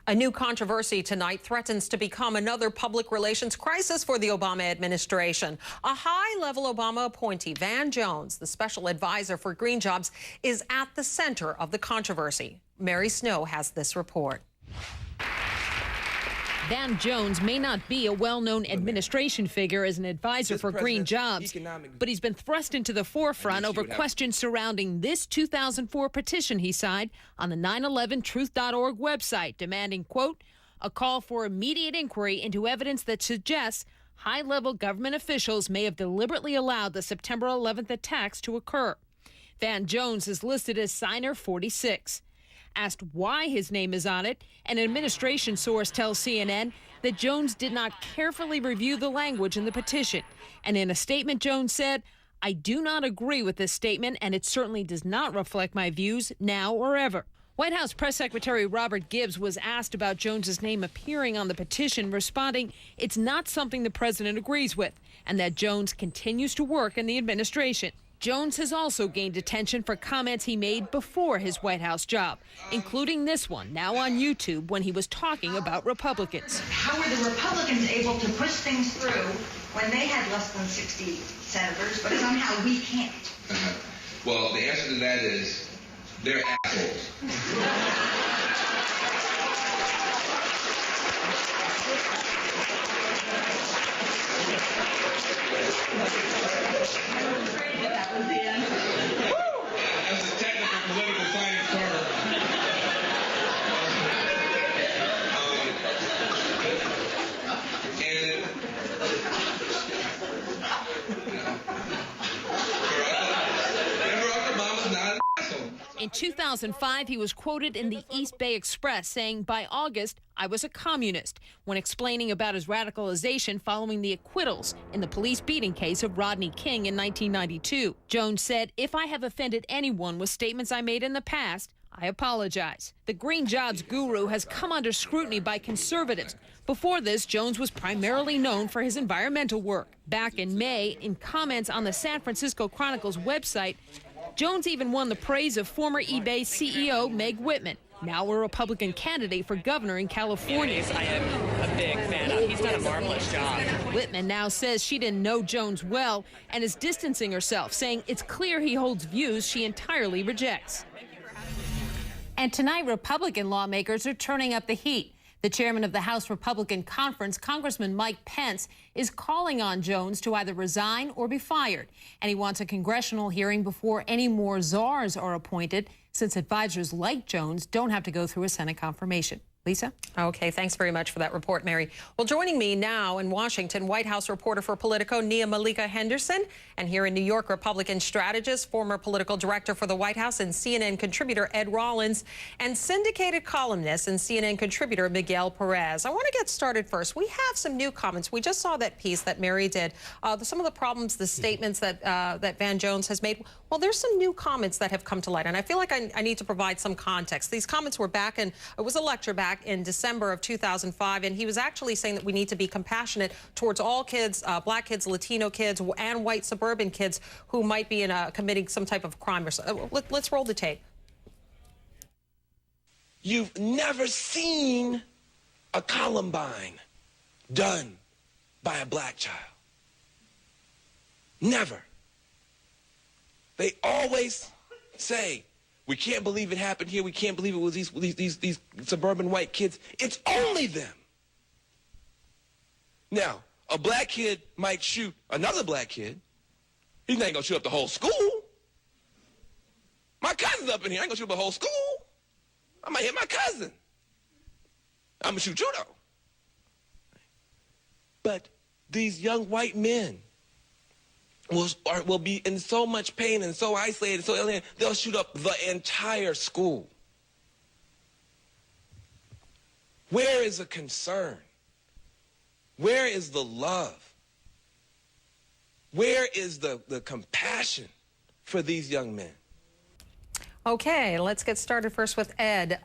A new controversy tonight threatens to become another public relations crisis for the Obama administration. A high-level Obama appointee, Van Jones, the special advisor for green jobs, is at the center of the controversy. Mary Snow has this report. Van Jones may not be a well-known administration figure as an advisor for green jobs, but he's been thrust into the forefront over questions surrounding this 2004 petition he signed on the 9/11truth.org website, demanding, quote, a call for immediate inquiry into evidence that suggests high-level government officials may have deliberately allowed the September 11th attacks to occur. Van Jones is listed as signer 46. Asked why his name is on it, an administration source tells CNN that Jones did not carefully review the language in the petition. And in a statement, Jones said, I do not agree with this statement, and it certainly does not reflect my views now or ever. White House Press Secretary Robert Gibbs was asked about Jones's name appearing on the petition, responding, it's not something the president agrees with, and that Jones continues to work in the administration. Jones has also gained attention for comments he made before his White House job, including this one, now on YouTube, when he was talking about Republicans. How were the Republicans able to push things through when they had less than 60 senators, but somehow we can't? Well, the answer to that is they're assholes. That's a technical political science term. Barack Obama's not an asshole. In 2005, he was quoted in the East Bay Express saying, by August, I was a communist, when explaining about his radicalization following the acquittals in the police beating case of Rodney King in 1992. Jones said, if I have offended anyone with statements I made in the past, I apologize. The green jobs guru has come under scrutiny by conservatives. Before this, Jones was primarily known for his environmental work. Back in May, in comments on the San Francisco Chronicle's website, Jones even won the praise of former eBay CEO Meg Whitman, now a Republican candidate for governor in California. I am a big fan of. He's done a marvelous job. Whitman now says she didn't know Jones well and is distancing herself, saying it's clear he holds views she entirely rejects. And tonight, Republican lawmakers are turning up the heat. The chairman of the House Republican Conference, Congressman Mike Pence, is calling on Jones to either resign or be fired. And he wants a congressional hearing before any more czars are appointed, since advisors like Jones don't have to go through a Senate confirmation. Lisa? Okay, thanks very much for that report, Mary. Well, joining me now in Washington, White House reporter for Politico, Nia Malika Henderson, and here in New York, Republican strategist, former political director for the White House and CNN contributor Ed Rollins, and syndicated columnist and CNN contributor Miguel Perez. I want to get started first. We have some new comments. We just saw that piece that Mary did. Some of the problems, the statements that that Van Jones has made. Well, there's some new comments that have come to light, and I feel like I need to provide some context. These comments were back in, it was a lecture back in December of 2005, and he was actually saying that we need to be compassionate towards all kids, black kids, Latino kids, and white suburban kids who might be committing some type of crime. Or so. Let's roll the tape. You've never seen a Columbine done by a black child. Never. They always say, we can't believe it happened here. We can't believe it was these suburban white kids. It's only them. Now, a black kid might shoot another black kid. He's not going to shoot up the whole school. My cousin's up in here. I ain't going to shoot up the whole school. I might hit my cousin. I'm going to shoot you, though. But these young white men will be in so much pain and so isolated, so alien, they'll shoot up the entire school. Where is the concern? Where is the love? Where is the compassion for these young men? Okay, let's get started first with Ed.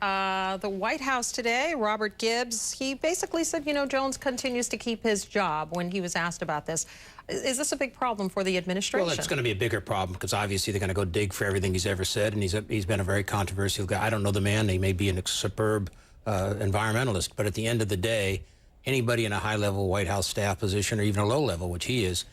The White House today, Robert Gibbs, he basically said, you know, Jones continues to keep his job when he was asked about this. Is this a big problem for the administration? Well, it's going to be a bigger problem because obviously they're going to go dig for everything he's ever said, and he's been a very controversial guy. I don't know the man. He may be in a superb environmentalist. But at the end of the day, anybody in a high-level White House staff position or even a low-level, which he is,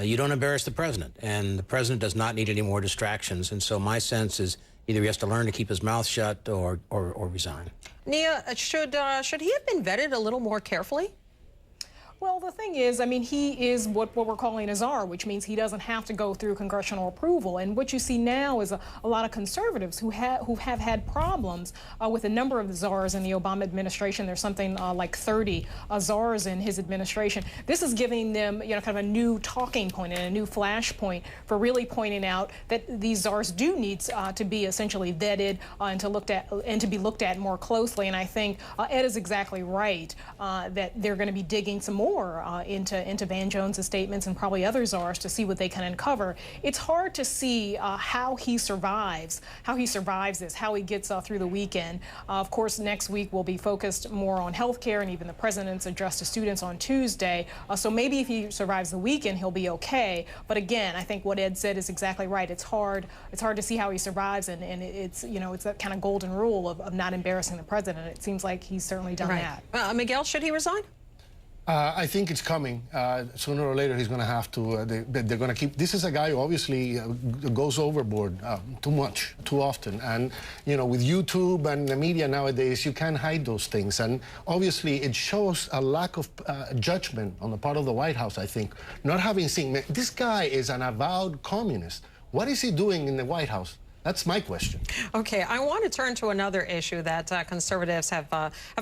you don't embarrass the president. And the president does not need any more distractions. And so my sense is either he has to learn to keep his mouth shut or resign. Nia, should he have been vetted a little more carefully? Well, the thing is, I mean, he is what we're calling a czar, which means he doesn't have to go through congressional approval. And what you see now is a lot of conservatives who have had problems with a number of the czars in the Obama administration. There's something like 30 czars in his administration. This is giving them, kind of a new talking point and a new flashpoint for really pointing out that these czars do need to be essentially vetted and to be looked at more closely. And I think Ed is exactly right that they're going to be digging some more into Van Jones' statements and probably other czars to see what they can uncover. It's hard to see how he survives this, how he gets through the weekend. Of course, next week will be focused more on health care and even the president's address to students on Tuesday. So maybe if he survives the weekend, he'll be okay. But again, I think what Ed said is exactly right. It's hard to see how he survives, and it's that kind of golden rule of not embarrassing the president. It seems like he's certainly done that. Miguel, should he resign? I think it's coming. Sooner or later, he's going to have to. They're going to keep. This is a guy who obviously goes overboard too much, too often. And, with YouTube and the media nowadays, you can't hide those things. And obviously, it shows a lack of judgment on the part of the White House, I think. Not having seen. This guy is an avowed communist. What is he doing in the White House? That's my question. Okay, I want to turn to another issue that conservatives have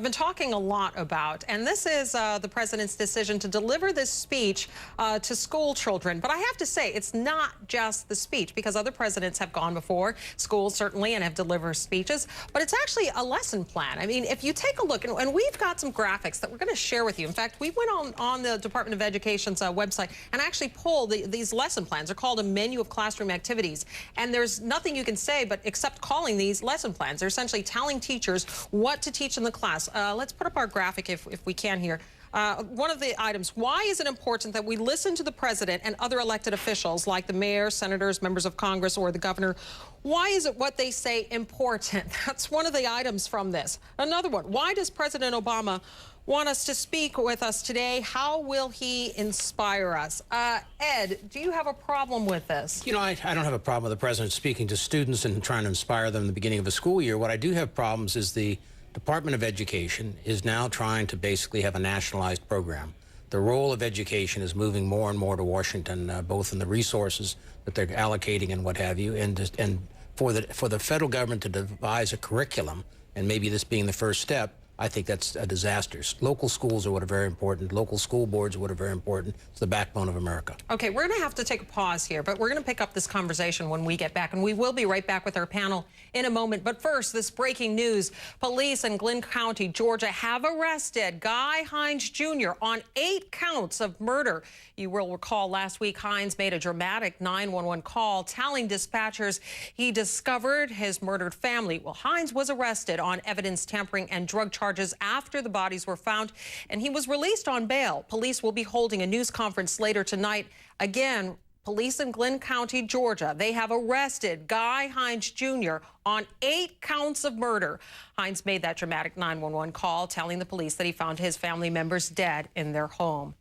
been talking a lot about, and this is the president's decision to deliver this speech to school children. But I have to say, it's not just the speech, because other presidents have gone before, schools certainly, and have delivered speeches, but it's actually a lesson plan. I mean, if you take a look, and we've got some graphics that we're going to share with you. In fact, we went on the Department of Education's website and actually pulled these lesson plans. They're called a menu of classroom activities, and there's nothing you can say but except calling these lesson plans. They're essentially telling teachers what to teach in the class. Let's put up our graphic if we can here. One of the items, why is it important that we listen to the president and other elected officials like the mayor, senators, members of Congress, or the governor? Why is it what they say important? That's one of the items from this. Another one, why does President Obama want us to speak with us today? How will he inspire us? Ed, do you have a problem with this? I don't have a problem with the president speaking to students and trying to inspire them in the beginning of a school year. What I do have problems is the Department of Education is now trying to basically have a nationalized program. The role of education is moving more and more to Washington, both in the resources that they're allocating and what have you, and for the federal government to devise a curriculum, and maybe this being the first step, I think that's a disaster. Local schools are what are very important. Local school boards are what are very important. It's the backbone of America. Okay, we're going to have to take a pause here, but we're going to pick up this conversation when we get back, and we will be right back with our panel in a moment. But first, this breaking news. Police in Glynn County, Georgia, have arrested Guy Hines Jr. on 8 counts of murder. You will recall last week Hines made a dramatic 911 call telling dispatchers he discovered his murdered family. Well, Hines was arrested on evidence tampering and drug charges after the bodies were found, and he was released on bail. Police will be holding a news conference later tonight. Again, police in Glynn County, Georgia, they have arrested Guy Hines Jr. on 8 counts of murder. Hines made that dramatic 911 call telling the police that he found his family members dead in their home.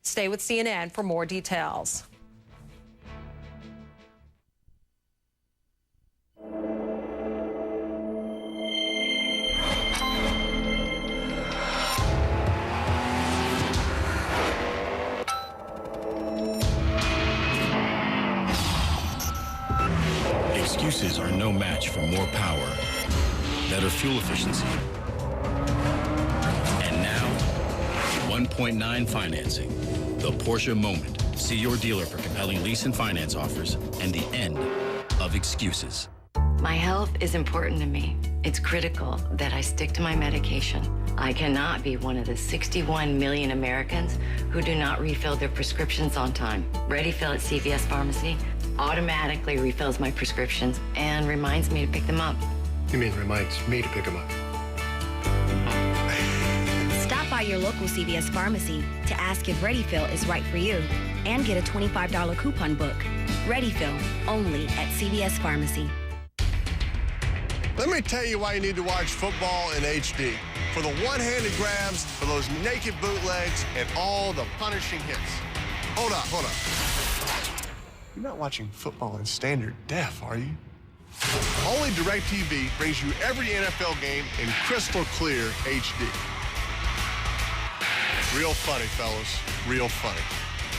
Stay with CNN for more details. Excuses are no match for more power, better fuel efficiency, and now 1.9 financing, the Porsche moment. See your dealer for compelling lease and finance offers and the end of excuses. My health is important to me. It's critical that I stick to my medication. I cannot be one of the 61 million Americans who do not refill their prescriptions on time. ReadyFill at CVS Pharmacy automatically refills my prescriptions and reminds me to pick them up. You mean reminds me to pick them up? Stop by your local CVS Pharmacy to ask if ReadyFill is right for you and get a $25 coupon book. ReadyFill, only at CVS Pharmacy. Let me tell you why you need to watch football in HD. for the one-handed grabs, for those naked bootlegs, and all the punishing hits. Hold up. You're not watching football in standard def, are you? Only DirecTV brings you every NFL game in crystal clear HD. Real funny, fellas. Real funny.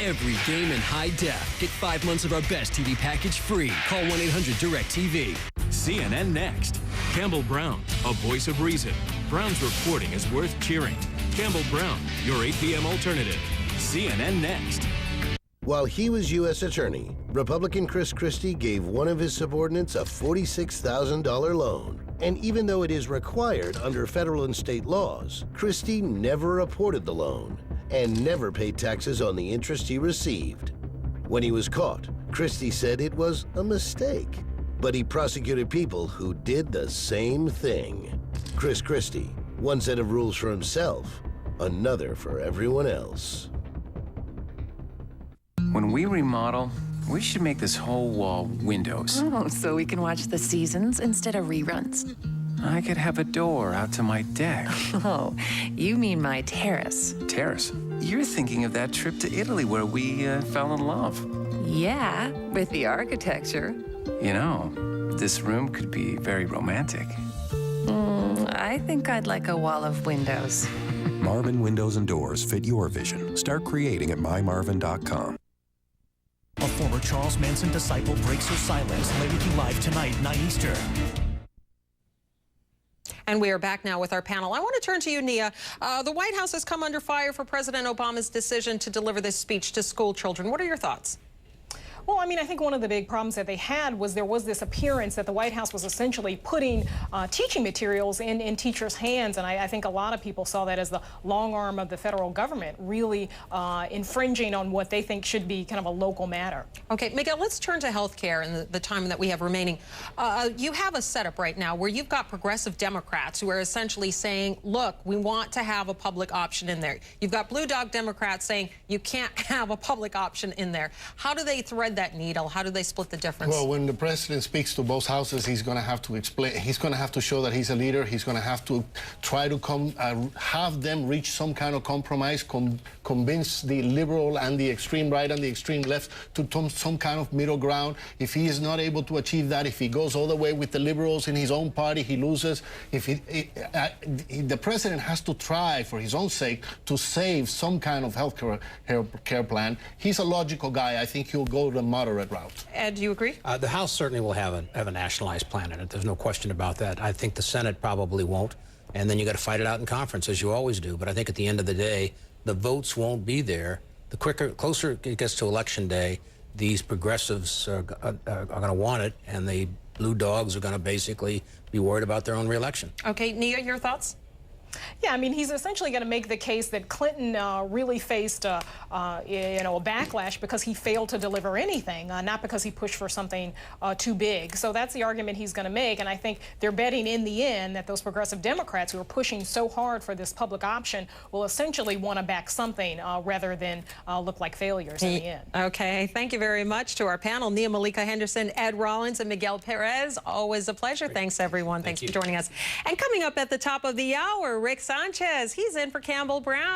Every game in high def. Get 5 months of our best TV package free. Call 1-800-DIRECTV. CNN Next. Campbell Brown, a voice of reason. Brown's reporting is worth cheering. Campbell Brown, your 8 p.m. alternative. CNN Next. While he was U.S. Attorney, Republican Chris Christie gave one of his subordinates a $46,000 loan. And even though it is required under federal and state laws, Christie never reported the loan and never paid taxes on the interest he received. When he was caught, Christie said it was a mistake, but he prosecuted people who did the same thing. Chris Christie, one set of rules for himself, another for everyone else. When we remodel, we should make this whole wall windows. Oh, so we can watch the seasons instead of reruns. I could have a door out to my deck. Oh, you mean my terrace. Terrace? You're thinking of that trip to Italy where we fell in love. Yeah, with the architecture. You know, this room could be very romantic. I think I'd like a wall of windows. Marvin Windows and Doors fit your vision. Start creating at mymarvin.com. A former Charles Manson disciple breaks her silence. Later to live tonight, 9 Eastern. And we are back now with our panel. I want to turn to you, Nia. The White House has come under fire for President Obama's decision to deliver this speech to school children. What are your thoughts? Well, I mean, I think one of the big problems that they had was there was this appearance that the White House was essentially putting teaching materials in teachers' hands, and I think a lot of people saw that as the long arm of the federal government, really infringing on what they think should be kind of a local matter. Okay, Miguel, let's turn to health care in the time that we have remaining. You have a setup right now where you've got progressive Democrats who are essentially saying, look, we want to have a public option in there. You've got blue dog Democrats saying you can't have a public option in there. How do they thread that needle? How do they split the difference? Well, when the president speaks to both houses, he's going to have to explain. He's going to have to show that he's a leader. He's going to have to try to have them reach some kind of compromise, convince the liberal and the extreme right and the extreme left to some kind of middle ground. If he is not able to achieve that, if he goes all the way with the liberals in his own party, he loses. The president has to try, for his own sake, to save some kind of health care plan. He's a logical guy. I think he'll go the moderate route. Ed, do you agree? The House certainly will have a nationalized plan in it. There's no question about that. I think the Senate probably won't. And then you got to fight it out in conference, as you always do. But I think at the end of the day, the votes won't be there. The closer it gets to Election Day, these progressives are going to want it, and the blue dogs are going to basically be worried about their own reelection. Okay, Nia, your thoughts? Yeah, I mean, he's essentially going to make the case that Clinton really faced, a backlash because he failed to deliver anything, not because he pushed for something too big. So that's the argument he's going to make, and I think they're betting in the end that those progressive Democrats who are pushing so hard for this public option will essentially want to back something rather than look like failures in the end. Okay, thank you very much to our panel, Nia Malika Henderson, Ed Rollins, and Miguel Perez. Always a pleasure. Thanks, everyone. Thanks for joining us. And coming up at the top of the hour, Rick Sanchez. He's in for Campbell Brown.